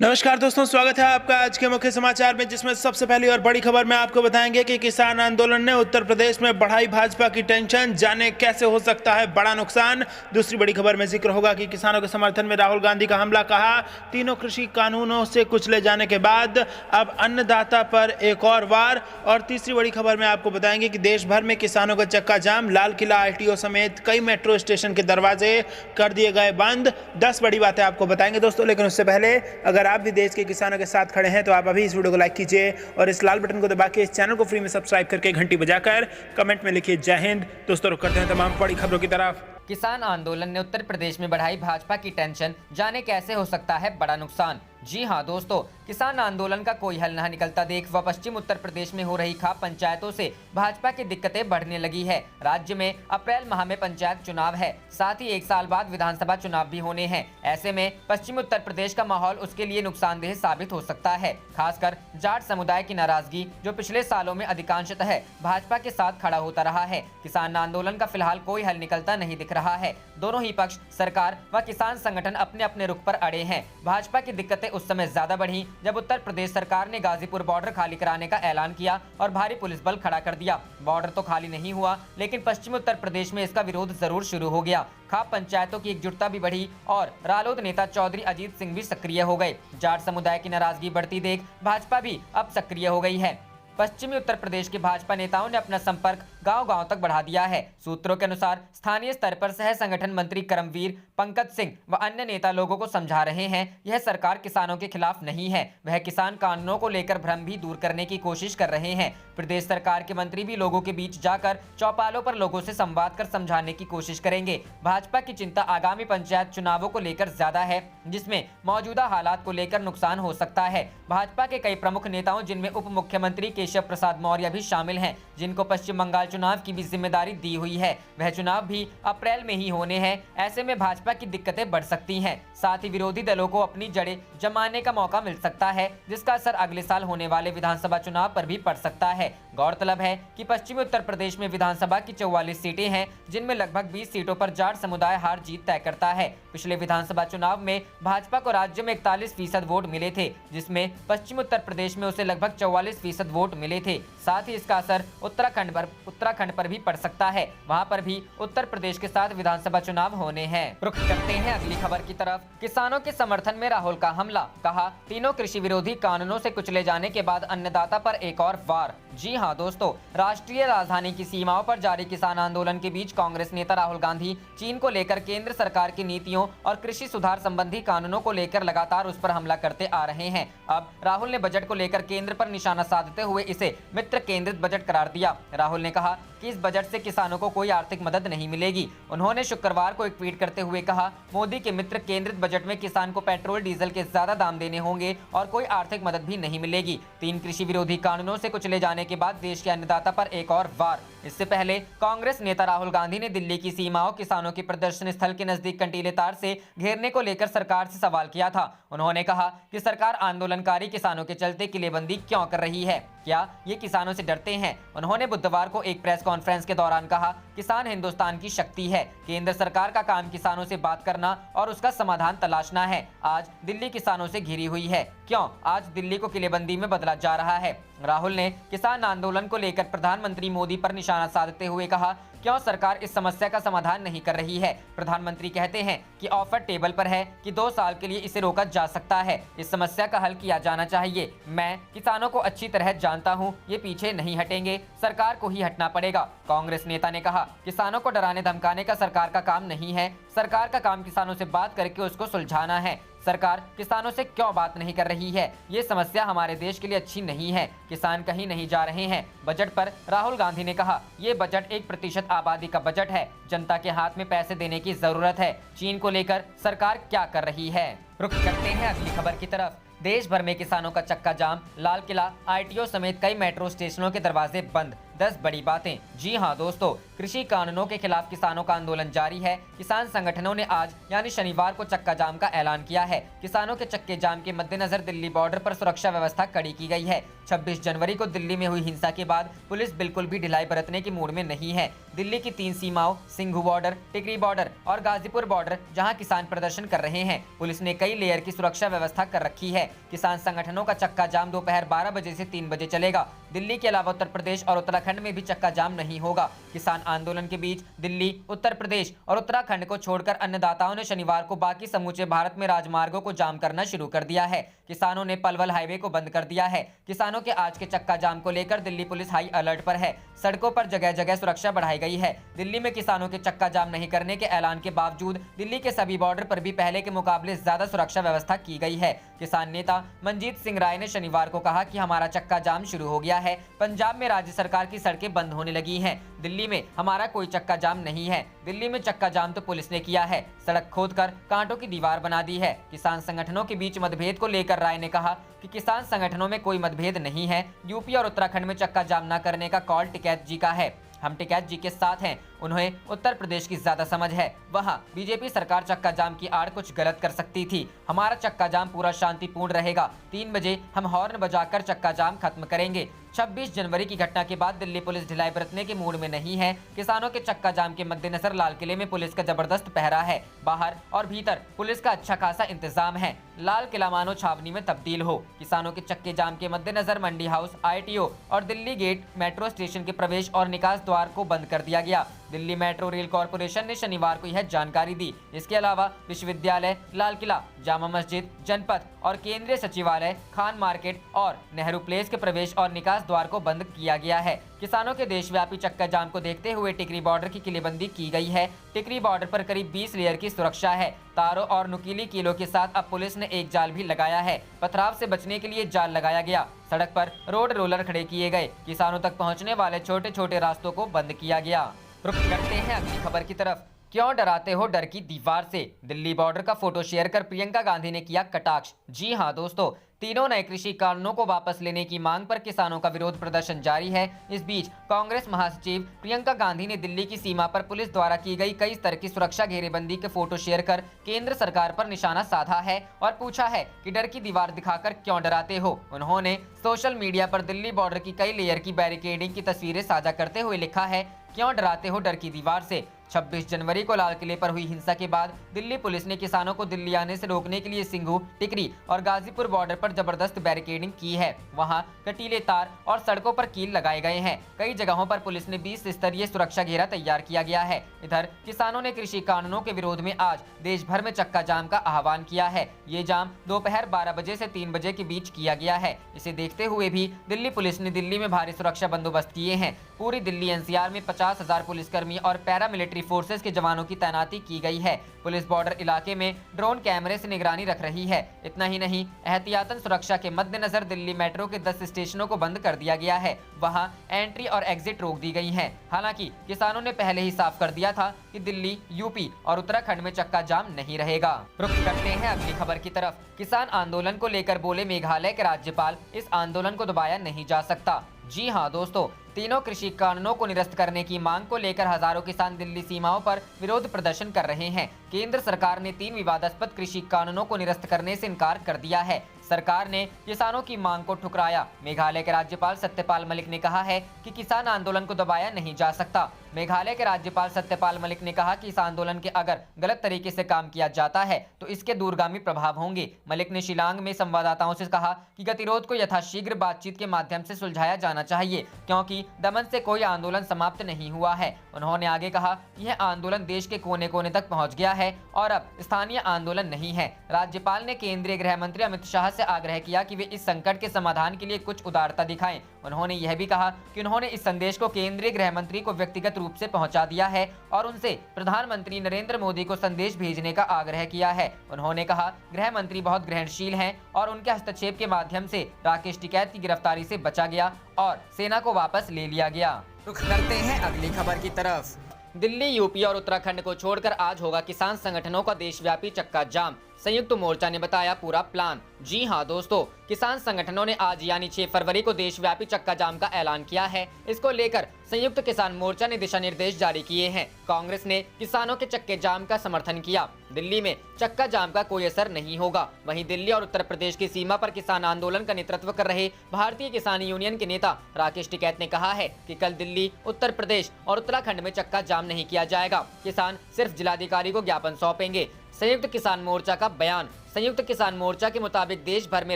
नमस्कार दोस्तों, स्वागत है आपका आज के मुख्य समाचार में, जिसमें सबसे पहली और बड़ी खबर में आपको बताएंगे कि किसान आंदोलन ने उत्तर प्रदेश में बढ़ाई भाजपा की टेंशन, जाने कैसे हो सकता है बड़ा नुकसान। दूसरी बड़ी खबर में जिक्र होगा कि किसानों के समर्थन में राहुल गांधी का हमला, कहा तीनों कृषि कानूनों से कुचले जाने के बाद अब अन्नदाता पर एक और वार। और तीसरी बड़ी खबर में आपको बताएंगे कि देश भर में किसानों का चक्का जाम, लाल किला, आरटीओ समेत कई मेट्रो स्टेशन के दरवाजे कर दिए गए बंद। 10 बड़ी बातें आपको बताएंगे दोस्तों, लेकिन उससे पहले अगर आप भी देश के किसानों के साथ खड़े हैं तो आप अभी इस वीडियो को लाइक कीजिए और इस लाल बटन को दबा के इस चैनल को फ्री में सब्सक्राइब करके घंटी बजाकर कमेंट में लिखिए जय हिंद। दोस्तों रुक करते हैं तमाम बड़ी खबरों की तरफ। किसान आंदोलन ने उत्तर प्रदेश में बढ़ाई भाजपा की टेंशन, जाने कैसे हो सकता है बड़ा नुकसान। जी हां दोस्तों, किसान आंदोलन का कोई हल नहीं निकलता देख व पश्चिम उत्तर प्रदेश में हो रही खाप पंचायतों से भाजपा की दिक्कतें बढ़ने लगी है। राज्य में अप्रैल माह में पंचायत चुनाव है, साथ ही 1 साल बाद विधानसभा चुनाव भी होने हैं। ऐसे में पश्चिम उत्तर प्रदेश का माहौल उसके लिए नुकसानदेह साबित हो सकता है। खासकर जाट समुदाय की नाराजगी, जो पिछले सालों में अधिकांशतः भाजपा के साथ खड़ा होता रहा है। किसान आंदोलन का फिलहाल कोई हल निकलता नहीं दिख रहा है। दोनों ही पक्ष, सरकार व किसान संगठन अपने अपने रुख पर अड़े हैं। भाजपा की दिक्कतें उस समय ज्यादा बढ़ी जब उत्तर प्रदेश सरकार ने गाजीपुर बॉर्डर खाली कराने का ऐलान किया और भारी पुलिस बल खड़ा कर दिया। बॉर्डर तो खाली नहीं हुआ, लेकिन पश्चिमी उत्तर प्रदेश में इसका विरोध जरूर शुरू हो गया। खाप पंचायतों की एकजुटता भी बढ़ी और रालोद नेता चौधरी अजीत सिंह भी सक्रिय हो गए। जाट समुदाय की नाराजगी बढ़ती देख भाजपा भी अब सक्रिय हो गई है। पश्चिमी उत्तर प्रदेश के भाजपा नेताओं ने अपना संपर्क गांव-गांव तक बढ़ा दिया है। सूत्रों के अनुसार स्थानीय स्तर पर सह संगठन मंत्री करमवीर, पंकज सिंह व अन्य नेता लोगों को समझा रहे हैं यह सरकार किसानों के खिलाफ नहीं है। वह किसान कानूनों को लेकर भ्रम भी दूर करने की कोशिश कर रहे हैं। प्रदेश सरकार के मंत्री भी लोगों के बीच जाकर चौपालों पर लोगों से संवाद कर समझाने की कोशिश करेंगे। भाजपा की चिंता आगामी पंचायत चुनावों को लेकर ज्यादा है, जिसमें मौजूदा हालात को लेकर नुकसान हो सकता है। भाजपा के कई प्रमुख नेताओं, जिनमें उप मुख्यमंत्री केशव प्रसाद मौर्य भी शामिल हैं, जिनको पश्चिम बंगाल चुनाव की भी जिम्मेदारी दी हुई है। वह चुनाव भी अप्रैल में ही होने हैं। ऐसे में भाजपा की दिक्कतें बढ़ सकती हैं। साथ ही विरोधी दलों को अपनी जड़ें जमाने का मौका मिल सकता है, जिसका असर अगले साल होने वाले विधानसभा चुनाव पर भी पड़ सकता है। गौरतलब है कि पश्चिमी उत्तर प्रदेश में विधानसभा की 44 सीटें हैं, जिनमें लगभग 20 सीटों पर जाट समुदाय हार जीत तय करता है। पिछले विधानसभा चुनाव में भाजपा को राज्य में 41% वोट मिले थे, जिसमें पश्चिम उत्तर प्रदेश में उसे लगभग 44% वोट मिले थे। साथ ही इसका असर उत्तराखंड पर भी पड़ सकता है। वहां पर भी उत्तर प्रदेश के साथ विधानसभा चुनाव होने हैं। रुख करते हैं अगली खबर की तरफ। किसानों के समर्थन में राहुल का हमला, कहा तीनों कृषि विरोधी कानूनों से कुचले जाने के बाद अन्नदाता पर एक और वार। जी हां दोस्तों, राष्ट्रीय राजधानी की सीमाओं पर जारी किसान आंदोलन के बीच कांग्रेस नेता राहुल गांधी चीन को लेकर केंद्र सरकार की नीतियों और कृषि सुधार संबंधी कानूनों को लेकर लगातार उस पर हमला करते आ रहे हैं। अब राहुल ने बजट को लेकर केंद्र पर निशाना साधते हुए इसे मित्र केंद्रित बजट करार दिया। राहुल ने कहा कि इस बजट से किसानों को कोई आर्थिक मदद नहीं मिलेगी। उन्होंने शुक्रवार को एक ट्वीट करते हुए कहा, मोदी के मित्र केंद्रित बजट में किसान को पेट्रोल डीजल के ज्यादा दाम देने होंगे और कोई आर्थिक मदद भी नहीं मिलेगी। 3 कृषि विरोधी कानूनों से कुचले जाने के बाद देश के अन्नदाता पर एक और वार। इससे पहले कांग्रेस नेता राहुल गांधी ने दिल्ली की सीमाओं किसानों के प्रदर्शन स्थल के नजदीक कंटीले तार से घेरने को लेकर सरकार से सवाल किया था। उन्होंने कहा कि सरकार आंदोलनकारी किसानों के चलते किलेबंदी क्यों कर रही है, क्या ये किसानों से डरते हैं। उन्होंने बुधवार को एक प्रेस कॉन्फ्रेंस के दौरान कहा, किसान हिंदुस्तान की शक्ति है। केंद्र सरकार का काम किसानों से बात करना और उसका समाधान तलाशना है। आज दिल्ली किसानों से घिरी हुई है, क्यों आज दिल्ली को किलेबंदी में बदला जा रहा है। राहुल ने किसान आंदोलन को लेकर प्रधानमंत्री मोदी पर निशाना साधते हुए कहा, क्यों सरकार इस समस्या का समाधान नहीं कर रही है। प्रधानमंत्री कहते हैं कि ऑफर टेबल पर है कि 2 साल के लिए इसे रोका जा सकता है। इस समस्या का हल किया जाना चाहिए। मैं किसानों को अच्छी तरह जानता हूं, ये पीछे नहीं हटेंगे, सरकार को ही हटना पड़ेगा। कांग्रेस नेता ने कहा, किसानों को डराने धमकाने का सरकार का काम नहीं है। सरकार का काम किसानों से बात करके उसको सुलझाना है। सरकार किसानों से क्यों बात नहीं कर रही है, ये समस्या हमारे देश के लिए अच्छी नहीं है। किसान कहीं नहीं जा रहे हैं। बजट पर राहुल गांधी ने कहा, ये बजट 1% आबादी का बजट है। जनता के हाथ में पैसे देने की जरूरत है। चीन को लेकर सरकार क्या कर रही है। रुख करते हैं अगली खबर की तरफ। देश भर में किसानों का चक्का जाम, लाल किला, आरटीओ समेत कई मेट्रो स्टेशनों के दरवाजे बंद। 10 बड़ी बातें। जी हां दोस्तों, कृषि कानूनों के खिलाफ किसानों का आंदोलन जारी है। किसान संगठनों ने आज यानी शनिवार को चक्का जाम का ऐलान किया है। किसानों के चक्के जाम के मद्देनजर दिल्ली बॉर्डर पर सुरक्षा व्यवस्था कड़ी की गई है। 26 जनवरी को दिल्ली में हुई हिंसा के बाद पुलिस बिल्कुल भी ढिलाई बरतने के मूड में नहीं है। दिल्ली की 3 सीमाओं सिंघू बॉर्डर, टिकरी बॉर्डर और गाजीपुर बॉर्डर, जहां किसान प्रदर्शन कर रहे हैं, पुलिस ने कई कई लेयर की सुरक्षा व्यवस्था कर रखी है। किसान संगठनों का चक्का जाम दोपहर 12 बजे से 3 बजे चलेगा। दिल्ली के अलावा उत्तर प्रदेश और उत्तराखंड में भी चक्का जाम नहीं होगा। किसान आंदोलन के बीच दिल्ली, उत्तर प्रदेश और उत्तराखंड को छोड़कर अन्नदाताओं ने शनिवार को बाकी समूचे भारत में राजमार्गों को जाम करना शुरू कर दिया है। किसानों ने पलवल हाईवे को बंद कर दिया है। किसानों के आज के चक्का जाम को लेकर दिल्ली पुलिस हाई अलर्ट पर है। सड़कों पर जगह जगह सुरक्षा बढ़ाई गई है। दिल्ली में किसानों के चक्का जाम नहीं करने के ऐलान के बावजूद दिल्ली के सभी बॉर्डर पर भी पहले के मुकाबले ज्यादा सुरक्षा व्यवस्था की गई है। किसान नेता मनजीत सिंह राय ने शनिवार को कहा कि हमारा चक्का जाम शुरू हो गया है। पंजाब में राज्य सरकार की सड़कें बंद होने लगी हैं। दिल्ली में हमारा कोई चक्का जाम नहीं है। दिल्ली में चक्का जाम तो पुलिस ने किया है, सड़क खोदकर कांटों की दीवार बना दी है। किसान संगठनों के बीच मतभेद को लेकर राय ने कहा कि किसान संगठनों में कोई मतभेद नहीं है। यूपी और उत्तराखंड में चक्का जाम न करने का कॉल टिकैत जी का है। हम टिकैत जी के साथ हैं। उन्हें उत्तर प्रदेश की ज्यादा समझ है। वहां बीजेपी सरकार चक्का जाम की आड़ कुछ गलत कर सकती थी। हमारा चक्का जाम पूरा शांतिपूर्ण रहेगा। 3 बजे हम हॉर्न बजाकर चक्का जाम खत्म करेंगे। 26 जनवरी की घटना के बाद दिल्ली पुलिस ढिलाई बरतने के मूड में नहीं है। किसानों के चक्का जाम के मद्देनजर लाल किले में पुलिस का जबरदस्त पहरा है। बाहर और भीतर पुलिस का अच्छा खासा इंतजाम है। लाल किला मानो छावनी में तब्दील हो। किसानों के चक्के जाम के मद्देनजर मंडी हाउस, ITO और दिल्ली गेट मेट्रो स्टेशन के प्रवेश और निकास द्वार को बंद कर दिया गया। दिल्ली मेट्रो रेल कॉरपोरेशन ने शनिवार को यह जानकारी दी। इसके अलावा विश्वविद्यालय, लाल किला, जामा मस्जिद, जनपथ और केंद्रीय सचिवालय, खान मार्केट और नेहरू प्लेस के प्रवेश और निकास द्वार को बंद किया गया है। किसानों के देशव्यापी चक्का जाम को देखते हुए टिकरी बॉर्डर की किलेबंदी की गई है। टिकरी बॉर्डर पर करीब 20 लेयर की सुरक्षा है। तारों और नुकीली कीलों के साथ अब पुलिस ने एक जाल भी लगाया है। पथराव से बचने के लिए जाल लगाया गया। सड़क पर रोड रोलर खड़े किए गए। किसानों तक पहुंचने वाले छोटे छोटे रास्तों को बंद किया गया। रुक करते हैं अगली खबर की तरफ। क्यों डराते हो डर की दीवार से? दिल्ली बॉर्डर का फोटो शेयर कर प्रियंका गांधी ने किया कटाक्ष। जी हां दोस्तों, तीनों नए कृषि कानूनों को वापस लेने की मांग पर किसानों का विरोध प्रदर्शन जारी है। इस बीच कांग्रेस महासचिव प्रियंका गांधी ने दिल्ली की सीमा पर पुलिस द्वारा की गई कई स्तर की सुरक्षा घेरेबंदी के फोटो शेयर कर केंद्र सरकार पर निशाना साधा है और पूछा है कि डर की दीवार दिखाकर क्यों डराते हो। उन्होंने सोशल मीडिया पर दिल्ली बॉर्डर की कई लेयर की बैरिकेडिंग की तस्वीरें साझा करते हुए लिखा है, क्यों डराते हो डर की दीवार से। 26 जनवरी को लाल किले पर हुई हिंसा के बाद दिल्ली पुलिस ने किसानों को दिल्ली आने से रोकने के लिए सिंघू, टिकरी और गाजीपुर बॉर्डर पर जबरदस्त बैरिकेडिंग की है। वहां कटीले तार और सड़कों पर कील लगाए गए हैं। कई जगहों पर पुलिस ने 20 स्तरीय सुरक्षा घेरा तैयार किया गया है। इधर किसानों ने कृषि कानूनों के विरोध में आज देश भर में चक्का जाम का आह्वान किया है। ये जाम दोपहर 12 बजे से 3 बजे के बीच किया गया है। इसे देखते हुए भी दिल्ली पुलिस ने दिल्ली में भारी सुरक्षा बंदोबस्त किए हैं। पूरी दिल्ली NCR में 50,000 पुलिसकर्मी और पैरामिलिट्री फोर्सेस के जवानों की तैनाती की गई है। पुलिस बॉर्डर इलाके में ड्रोन कैमरे से निगरानी रख रही है। इतना ही नहीं, एहतियातन सुरक्षा के मद्देनजर दिल्ली मेट्रो के 10 स्टेशनों को बंद कर दिया गया है। वहां एंट्री और एग्जिट रोक दी गई है। हालांकि किसानों ने पहले ही साफ कर दिया था कि दिल्ली, यूपी और उत्तराखंड में चक्का जाम नहीं रहेगा। रुख करते हैं अगली खबर की तरफ। किसान आंदोलन को लेकर बोले मेघालय के राज्यपाल, इस आंदोलन को दबाया नहीं जा सकता। जी हां दोस्तों, तीनों कृषि कानूनों को निरस्त करने की मांग को लेकर हजारों किसान दिल्ली सीमाओं पर विरोध प्रदर्शन कर रहे हैं। केंद्र सरकार ने 3 विवादास्पद कृषि कानूनों को निरस्त करने से इनकार कर दिया है। सरकार ने किसानों की मांग को ठुकराया। मेघालय के राज्यपाल सत्यपाल मलिक ने कहा है कि किसान आंदोलन को दबाया नहीं जा सकता। मेघालय के राज्यपाल सत्यपाल मलिक ने कहा कि इस आंदोलन के अगर गलत तरीके से काम किया जाता है तो इसके दूरगामी प्रभाव होंगे। मलिक ने शिलांग में संवाददाताओं से कहा कि गतिरोध को यथाशीघ्र बातचीत के माध्यम से सुलझाया जाना चाहिए, क्योंकि दमन से कोई आंदोलन समाप्त नहीं हुआ है। उन्होंने आगे कहा कि यह आंदोलन देश के कोने कोने तक पहुंच गया है और अब स्थानीय आंदोलन नहीं है। राज्यपाल ने केंद्रीय गृह मंत्री अमित शाह से आग्रह किया कि वे इस संकट के समाधान के लिए कुछ उदारता दिखाएं। उन्होंने यह भी कहा कि उन्होंने इस संदेश को केंद्रीय गृह मंत्री को व्यक्तिगत रूप से पहुंचा दिया है और उनसे प्रधानमंत्री नरेंद्र मोदी को संदेश भेजने का आग्रह किया है। उन्होंने कहा, गृह मंत्री बहुत ग्रहणशील हैं और उनके हस्तक्षेप के माध्यम से राकेश टिकैत की गिरफ्तारी से बचा गया और सेना को वापस ले लिया गया। रुख करते हैं अगली खबर की तरफ। दिल्ली, यूपी और उत्तराखंड को छोड़कर आज होगा किसान संगठनों का देशव्यापी चक्का जाम। संयुक्त मोर्चा ने बताया पूरा प्लान। जी हां दोस्तों, किसान संगठनों ने आज यानी 6 फरवरी को देशव्यापी चक्का जाम का ऐलान किया है। इसको लेकर संयुक्त किसान मोर्चा ने दिशा निर्देश जारी किए हैं। कांग्रेस ने किसानों के चक्के जाम का समर्थन किया। दिल्ली में चक्का जाम का कोई असर नहीं होगा। वहीं दिल्ली और उत्तर प्रदेश की सीमा पर किसान आंदोलन का नेतृत्व कर रहे भारतीय किसान यूनियन के नेता राकेश टिकैत ने कहा है कि कल दिल्ली, उत्तर प्रदेश और उत्तराखंड में चक्का जाम नहीं किया जाएगा। किसान सिर्फ जिलाधिकारी को ज्ञापन सौंपेंगे। संयुक्त किसान मोर्चा का बयान। संयुक्त किसान मोर्चा के मुताबिक देश भर में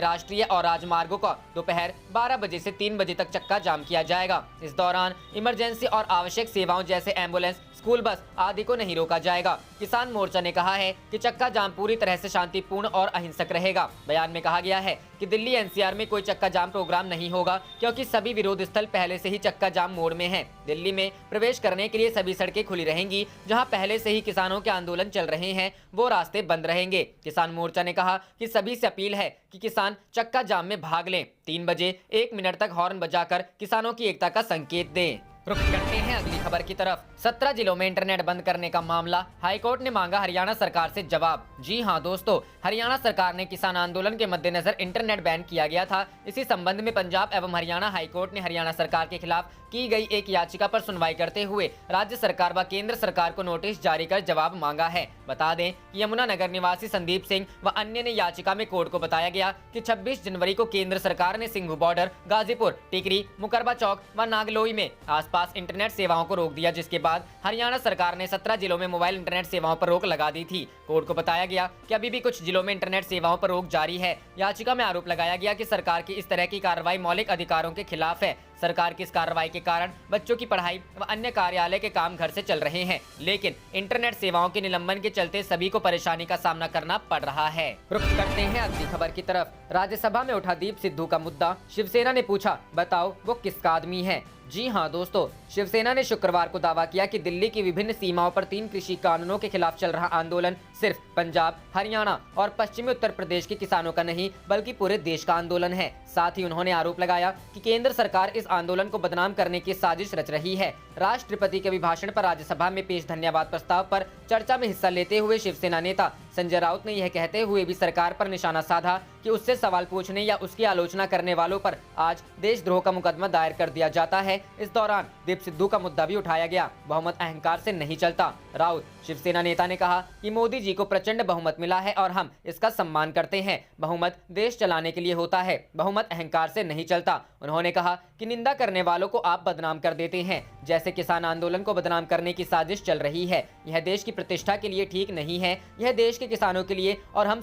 राष्ट्रीय और राजमार्गों का दोपहर 12 बजे से 3 बजे तक चक्का जाम किया जाएगा। इस दौरान इमरजेंसी और आवश्यक सेवाओं जैसे एम्बुलेंस, स्कूल बस आदि को नहीं रोका जाएगा। किसान मोर्चा ने कहा है कि चक्का जाम पूरी तरह से शांतिपूर्ण और अहिंसक रहेगा। बयान में कहा गया है कि दिल्ली एनसीआर में कोई चक्का जाम प्रोग्राम नहीं होगा, क्योंकि सभी विरोध स्थल पहले से ही चक्का जाम मोड में हैं। दिल्ली में प्रवेश करने के लिए सभी सड़कें खुली रहेंगी। जहां पहले से ही किसानों के आंदोलन चल रहे हैं, वो रास्ते बंद रहेंगे। किसान मोर्चा ने कहा कि सभी से अपील है कि किसान चक्का जाम में भाग लें। 3 बजे 1 मिनट तक हॉर्न बजाकर किसानों की एकता का संकेत दें। रुख करते हैं अगली खबर की तरफ। 17 जिलों में इंटरनेट बंद करने का मामला, हाईकोर्ट ने मांगा हरियाणा सरकार से जवाब। जी हां दोस्तों, हरियाणा सरकार ने किसान आंदोलन के मद्देनजर इंटरनेट बैन किया गया था। इसी संबंध में पंजाब एवं हरियाणा हाईकोर्ट ने हरियाणा सरकार के खिलाफ की गई एक याचिका पर सुनवाई करते हुए राज्य सरकार व केंद्र सरकार को नोटिस जारी कर जवाब मांगा है। बता दें कि यमुनानगर निवासी संदीप सिंह व अन्य ने याचिका में कोर्ट को बताया गया कि 26 जनवरी को केंद्र सरकार ने सिंघू बॉर्डर, गाजीपुर, टिकरी, मुकरबा चौक व नागलोई में आसपास इंटरनेट सेवाओं को रोक दिया, जिसके बाद हरियाणा सरकार ने 17 जिलों में मोबाइल इंटरनेट सेवाओं पर रोक लगा दी थी। कोर्ट को बताया गया कि अभी भी कुछ जिलों में इंटरनेट सेवाओं पर रोक जारी है। याचिका में आरोप लगाया गया कि सरकार की इस तरह की कार्रवाई मौलिक अधिकारों के खिलाफ है। सरकार की इस कार्रवाई के कारण बच्चों की पढ़ाई व अन्य कार्यालय के काम घर से चल रहे हैं, लेकिन इंटरनेट सेवाओं के निलंबन के चलते सभी को परेशानी का सामना करना पड़ रहा है। रुख करते हैं अगली खबर की तरफ। राज्यसभा में उठा दीप सिद्धू का मुद्दा, शिवसेना ने पूछा बताओ वो किसका आदमी है। जी हां दोस्तों, शिवसेना ने शुक्रवार को दावा किया कि दिल्ली की विभिन्न सीमाओं पर 3 कृषि कानूनों के खिलाफ चल रहा आंदोलन सिर्फ पंजाब, हरियाणा और पश्चिमी उत्तर प्रदेश के किसानों का नहीं बल्कि पूरे देश का आंदोलन है। साथ ही उन्होंने आरोप लगाया कि केंद्र सरकार इस आंदोलन को बदनाम करने की साजिश रच रही है। राष्ट्रपति के अभिभाषण पर राज्यसभा में पेश धन्यवाद प्रस्ताव पर चर्चा में हिस्सा लेते हुए शिवसेना नेता संजय राउत ने यह कहते हुए भी सरकार पर निशाना साधा कि उससे सवाल पूछने या उसकी आलोचना करने वालों पर आज देशद्रोह का मुकदमा दायर कर दिया जाता है। इस दौरान दीप सिद्धू का मुद्दा भी उठाया गया। बहुमत अहंकार से नहीं चलता। राउत शिवसेना नेता ने कहा कि मोदी जी को प्रचंड बहुमत मिला है और हम इसका सम्मान करते हैं। बहुमत देश चलाने के लिए होता है, बहुमत अहंकार से नहीं चलता। उन्होंने कहा कि निंदा करने वालों को आप बदनाम कर देते हैं, जैसे किसान आंदोलन को बदनाम करने की साजिश चल रही है। यह देश की प्रतिष्ठा के लिए ठीक नहीं है, यह देश के किसानों के लिए और हम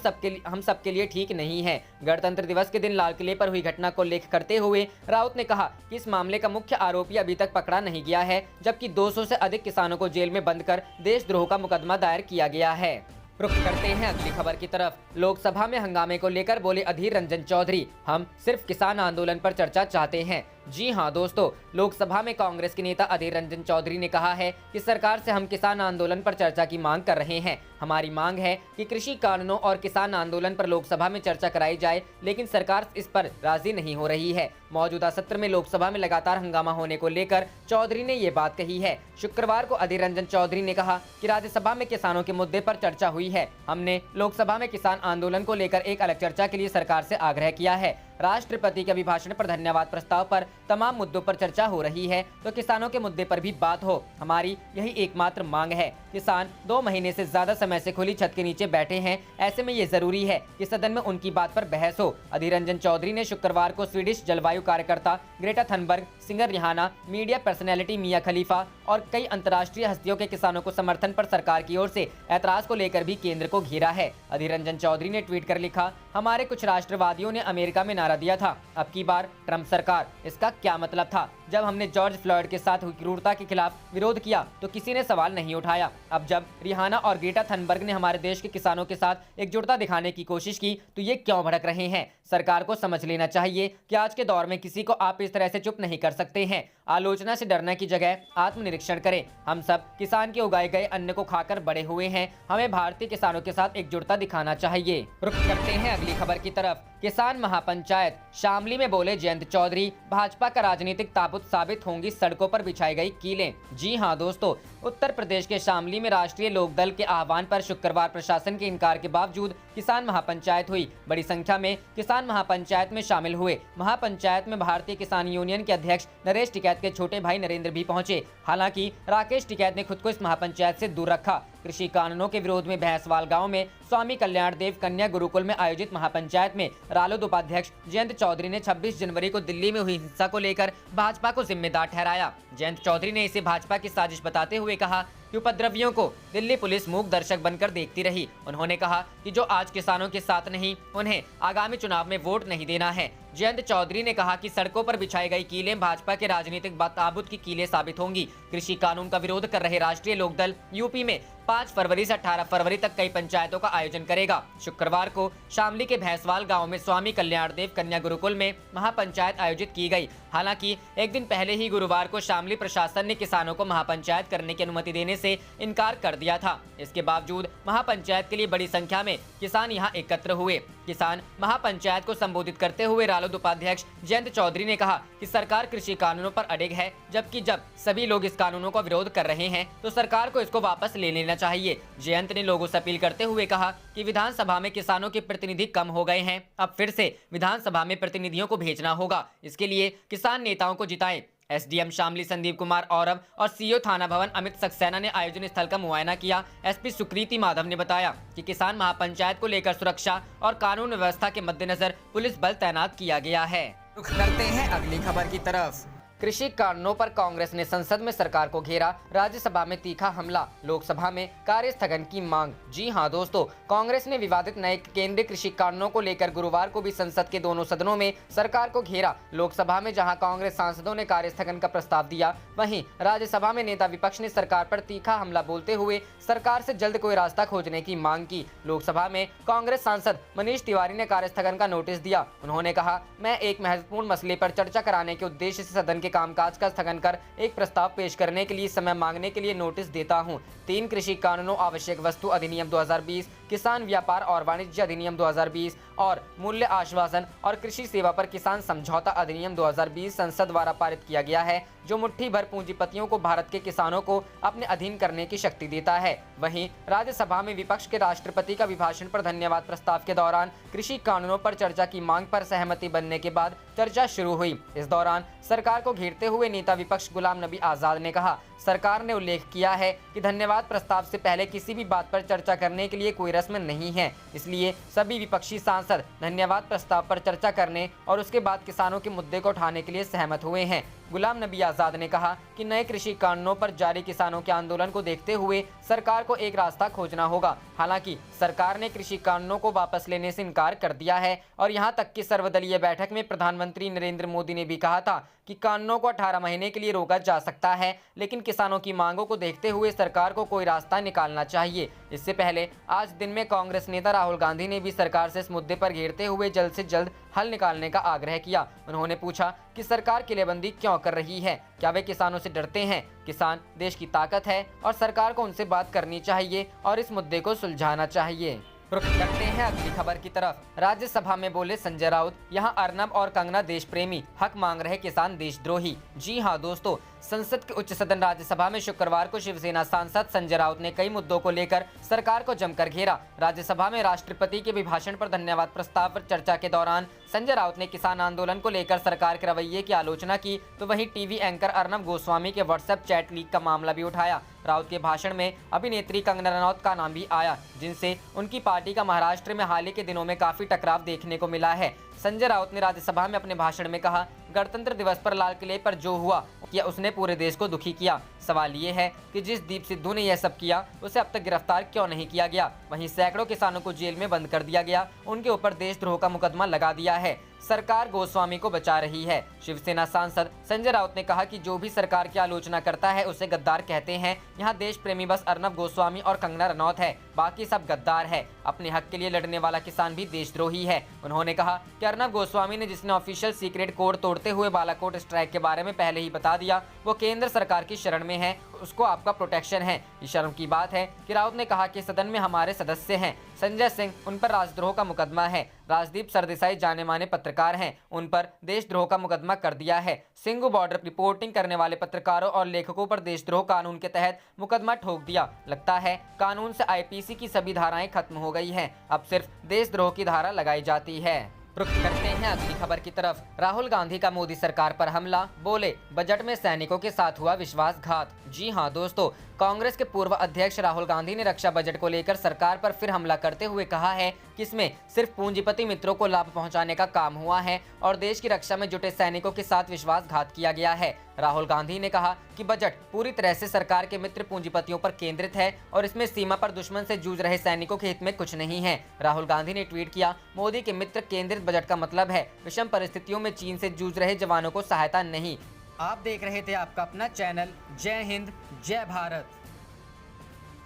सबके लिए ठीक नहीं है। गणतंत्र दिवस के दिन लाल किले पर हुई घटना को उल्लेख करते हुए राउत ने कहा कि इस मामले का मुख्य आरोपी अभी तक पकड़ा नहीं गया है, जबकि 200 से अधिक किसानों को जेल में बंद कर देशद्रोह का मुकदमा दायर किया गया है। रुख करते हैं अगली खबर की तरफ। लोकसभा में हंगामे को लेकर बोले अधीर रंजन चौधरी, हम सिर्फ किसान आंदोलन पर चर्चा चाहते हैं। जी हां दोस्तों, लोकसभा में कांग्रेस के नेता अधीर रंजन चौधरी ने कहा है कि सरकार से हम किसान आंदोलन पर चर्चा की मांग कर रहे हैं। हमारी मांग है कि कृषि कानूनों और किसान आंदोलन पर लोकसभा में चर्चा कराई जाए, लेकिन सरकार इस पर राजी नहीं हो रही है। मौजूदा सत्र में लोकसभा में लगातार हंगामा होने को लेकर चौधरी ने ये बात कही है। शुक्रवार को अधीर रंजन चौधरी ने कहा कि राज्यसभा में किसानों के मुद्दे पर चर्चा हुई है। हमने लोकसभा में किसान आंदोलन को लेकर एक अलग चर्चा के लिए सरकार से आग्रह किया है। राष्ट्रपति के अभिभाषण पर धन्यवाद प्रस्ताव पर तमाम मुद्दों पर चर्चा हो रही है, तो किसानों के मुद्दे पर भी बात हो। हमारी यही एकमात्र मांग है। किसान 2 महीने से ज्यादा समय से खुली छत के नीचे बैठे हैं, ऐसे में ये जरूरी है कि सदन में उनकी बात पर बहस हो। अधीर रंजन चौधरी ने शुक्रवार को स्वीडिश जलवायु कार्यकर्ता Greta Thunberg, singer Rihanna, media personality Mia Khalifa और कई अंतर्राष्ट्रीय हस्तियों के किसानों को समर्थन पर सरकार की ओर से ऐतराज को लेकर भी केंद्र को घेरा है। अधीर रंजन चौधरी ने ट्वीट कर लिखा, हमारे कुछ राष्ट्रवादियों ने अमेरिका में नारा दिया था, अब की बार ट्रंप सरकार। इसका क्या मतलब था? जब हमने जॉर्ज फ्लॉयड के साथ हुई क्रूरता के खिलाफ विरोध किया तो किसी ने सवाल नहीं उठाया। अब जब रिहाना और ग्रेटा थनबर्ग ने हमारे देश के किसानों के साथ एकजुटता दिखाने की कोशिश की तो ये क्यों भड़क रहे हैं? सरकार को समझ लेना चाहिए कि आज के दौर में किसी को आप इस तरह से चुप नहीं कर सकते हैं। आलोचना से डरने की जगह आत्मनिरीक्षण करें। हम सब किसान के उगाए गए अन्न को खाकर बड़े हुए हैं, हमें भारतीय किसानों के साथ एकजुटता दिखाना चाहिए। रुख करते हैं अगली खबर की तरफ। किसान महापंचायत शामली में बोले जयंत चौधरी, भाजपा का राजनीतिक ताबूत साबित होंगी सड़कों पर बिछाई गई कीलें। जी हां दोस्तों, उत्तर प्रदेश के शामली में राष्ट्रीय लोकदल के आह्वान पर शुक्रवार प्रशासन के इनकार के बावजूद किसान महापंचायत हुई। बड़ी संख्या में किसान महापंचायत में शामिल हुए। महापंचायत में भारतीय किसान यूनियन के अध्यक्ष नरेश टिकैत के छोटे भाई नरेंद्र भी पहुंचे। हालांकि राकेश टिकैत ने खुद को इस महापंचायत से दूर रखा। कृषि कानूनों के विरोध में भैंसवाल गांव में स्वामी कल्याण देव कन्या गुरुकुल में आयोजित महापंचायत में रालोद उपाध्यक्ष जयंत चौधरी ने 26 जनवरी को दिल्ली में हुई हिंसा को लेकर भाजपा को जिम्मेदार ठहराया। जयंत चौधरी ने इसे भाजपा की साजिश बताते हुए कहा कि उपद्रवियों को दिल्ली पुलिस मूक दर्शक बनकर देखती रही। उन्होंने कहा कि जो आज किसानों के साथ नहीं, उन्हें आगामी चुनाव में वोट नहीं देना है। जयंत चौधरी ने कहा कि सड़कों पर बिछाई गई कीलें भाजपा के राजनीतिक ताबूत की कीलें साबित होंगी। कृषि कानून का विरोध कर रहे राष्ट्रीय लोकदल यूपी में 5 फरवरी से 18 फरवरी तक कई पंचायतों का आयोजन करेगा। शुक्रवार को शामली के भैंसवाल गांव में स्वामी कल्याणदेव कन्या गुरुकुल में महापंचायत आयोजित की गई। हालांकि एक दिन पहले ही गुरुवार को शामली प्रशासन ने किसानों को महापंचायत करने की अनुमति देने से इनकार कर दिया था। इसके बावजूद महापंचायत के लिए बड़ी संख्या में किसान यहां एकत्र हुए। किसान महापंचायत को संबोधित करते हुए रालोद उपाध्यक्ष जयंत चौधरी ने कहा कि सरकार कृषि कानूनों पर अड़िग है, जबकि जब सभी लोग इस कानूनों का विरोध कर रहे हैं तो सरकार को इसको वापस ले लेना चाहिए। जयंत ने लोगों से अपील करते हुए कहा कि विधानसभा में किसानों के प्रतिनिधि कम हो गए हैं, अब फिर से विधानसभा में प्रतिनिधियों को भेजना होगा। इसके लिए किसान नेताओं को जिताएं। एसडीएम शामली संदीप कुमार औरव और सीओ थाना भवन अमित सक्सेना ने आयोजन स्थल का मुआयना किया। एसपी सुकृति माधव ने बताया कि किसान महापंचायत को लेकर सुरक्षा और कानून व्यवस्था के मद्देनजर पुलिस बल तैनात किया गया है। रुख करते हैं अगली खबर की तरफ। कृषि कानूनों पर कांग्रेस ने संसद में सरकार को घेरा, राज्यसभा में तीखा हमला, लोकसभा में कार्य स्थगन की मांग। जी हां दोस्तों, कांग्रेस ने विवादित नए केंद्रीय कृषि कानूनों को लेकर गुरुवार को भी संसद के दोनों सदनों में सरकार को घेरा। लोकसभा में जहां कांग्रेस सांसदों ने कार्य स्थगन का प्रस्ताव दिया, वहीं राज्यसभा में नेता विपक्ष ने सरकार पर तीखा हमला बोलते हुए सरकार से जल्द कोई रास्ता खोजने की मांग की। लोकसभा में कांग्रेस सांसद मनीष तिवारी ने कार्य स्थगन का नोटिस दिया। उन्होंने कहा, मैं एक महत्वपूर्ण मसले पर चर्चा कराने के उद्देश्य से सदन के कामकाज का स्थगन कर एक प्रस्ताव पेश करने के लिए समय मांगने के लिए नोटिस देता हूं। 3 कृषि कानूनों, आवश्यक वस्तु अधिनियम 2020, किसान व्यापार और वाणिज्य अधिनियम 2020 और मूल्य आश्वासन और कृषि सेवा पर किसान समझौता अधिनियम 2020 संसद द्वारा पारित किया गया है, जो मुट्ठी भर पूंजीपतियों को भारत के किसानों को अपने अधीन करने की शक्ति देता है। वहीं राज्यसभा में विपक्ष के राष्ट्रपति का अभिभाषण पर धन्यवाद प्रस्ताव के दौरान कृषि कानूनों पर चर्चा की मांग पर सहमति बनने के बाद चर्चा शुरू हुई। इस दौरान सरकार को घेरते हुए नेता विपक्ष गुलाम नबी आजाद ने कहा, सरकार ने उल्लेख किया है कि धन्यवाद प्रस्ताव से पहले किसी भी बात पर चर्चा करने के लिए कोई रस्म नहीं है, इसलिए सभी विपक्षी सांसद धन्यवाद प्रस्ताव पर चर्चा करने और उसके बाद किसानों के मुद्दे को उठाने के लिए सहमत हुए हैं। गुलाम नबी आजाद ने कहा कि नए कृषि कानूनों पर जारी किसानों के आंदोलन को देखते हुए सरकार को एक रास्ता खोजना होगा। हालांकि सरकार ने कृषि कानूनों को वापस लेने से इनकार कर दिया है और यहां तक कि सर्वदलीय बैठक में प्रधानमंत्री नरेंद्र मोदी ने भी कहा था कि कानूनों को 18 महीने के लिए रोका जा सकता है, लेकिन किसानों की मांगों को देखते हुए सरकार को कोई रास्ता निकालना चाहिए। इससे पहले आज दिन में कांग्रेस नेता राहुल गांधी ने भी सरकार से इस मुद्दे पर घेरते हुए जल्द से जल्द हल निकालने का आग्रह किया। उन्होंने पूछा कि सरकार किलेबंदी क्यों कर रही है, क्या वे किसानों से डरते हैं? किसान देश की ताकत है और सरकार को उनसे बात करनी चाहिए और इस मुद्दे को सुलझाना चाहिए। रुख करते हैं अगली खबर की तरफ। राज्यसभा में बोले संजय राउत, यहां अर्नब और कंगना देश प्रेमी, हक मांग रहे किसान देशद्रोही। जी हां दोस्तों, संसद के उच्च सदन राज्यसभा में शुक्रवार को शिवसेना सांसद संजय राउत ने कई मुद्दों को लेकर सरकार को जमकर घेरा। राज्यसभा में राष्ट्रपति के अभिभाषण पर धन्यवाद प्रस्ताव पर चर्चा के दौरान संजय राउत ने किसान आंदोलन को लेकर सरकार के रवैये की आलोचना की, तो वहीं टीवी एंकर अर्नब गोस्वामी के व्हाट्सएप चैट लीक का मामला भी उठाया। राउत के भाषण में अभिनेत्री कंगना रनौत का नाम भी आया, जिनसे उनकी पार्टी का महाराष्ट्र में हाल ही के दिनों में काफी टकराव देखने को मिला है। संजय राउत ने राज्यसभा में अपने भाषण में कहा, गणतंत्र दिवस पर लाल किले पर जो हुआ उसने पूरे देश को दुखी किया। सवाल ये है कि जिस दीप सिद्धू ने यह सब किया उसे अब तक गिरफ्तार क्यों नहीं किया गया? वहीं सैकड़ों किसानों को जेल में बंद कर दिया गया, उनके ऊपर देशद्रोह का मुकदमा लगा दिया है। सरकार गोस्वामी को बचा रही है। शिवसेना सांसद संजय राउत ने कहा कि जो भी सरकार की आलोचना करता है उसे गद्दार कहते हैं। यहाँ देश प्रेमी बस अर्नब गोस्वामी और कंगना रनौत है, बाकी सब गद्दार है। अपने हक के लिए लड़ने वाला किसान भी देशद्रोही है। उन्होंने कहा कि अर्नब गोस्वामी ने जिसने ऑफिशियल सीक्रेट कोड तोड़ते हुए बालाकोट स्ट्राइक के बारे में पहले ही बता दिया, वो केंद्र सरकार की शरण में है, उसको आपका प्रोटेक्शन है। ये शर्म की बात है कि राउत ने कहा कि सदन में हमारे सदस्य हैं संजय सिंह, उन पर राजद्रोह का मुकदमा है। राजदीप सरदेसाई जाने माने पत्रकार हैं, उन पर देशद्रोह का मुकदमा कर दिया है। सिंगू बॉर्डर रिपोर्टिंग करने वाले पत्रकारों और लेखकों पर देशद्रोह कानून के तहत मुकदमा ठोक दिया। लगता है कानून से आईपीसी की सभी धाराएं खत्म हो गई हैं, अब सिर्फ देशद्रोह की धारा लगाई जाती है। रुख करते हैं अगली खबर की तरफ। राहुल गांधी का मोदी सरकार पर हमला, बोले बजट में सैनिकों के साथ हुआ विश्वासघात। जी हां दोस्तों, कांग्रेस के पूर्व अध्यक्ष राहुल गांधी ने रक्षा बजट को लेकर सरकार पर फिर हमला करते हुए कहा है कि इसमें सिर्फ पूंजीपति मित्रों को लाभ पहुंचाने का काम हुआ है और देश की रक्षा में जुटे सैनिकों के साथ विश्वासघात किया गया है। राहुल गांधी ने कहा कि बजट पूरी तरह से सरकार के मित्र पूंजीपतियों पर केंद्रित है और इसमें सीमा पर दुश्मन से जूझ रहे सैनिकों के हित में कुछ नहीं है। राहुल गांधी ने ट्वीट किया, मोदी के मित्र केंद्रित बजट का मतलब है विषम परिस्थितियों में चीन से जूझ रहे जवानों को सहायता नहीं। आप देख रहे थे आपका अपना चैनल जय हिंद जय भारत।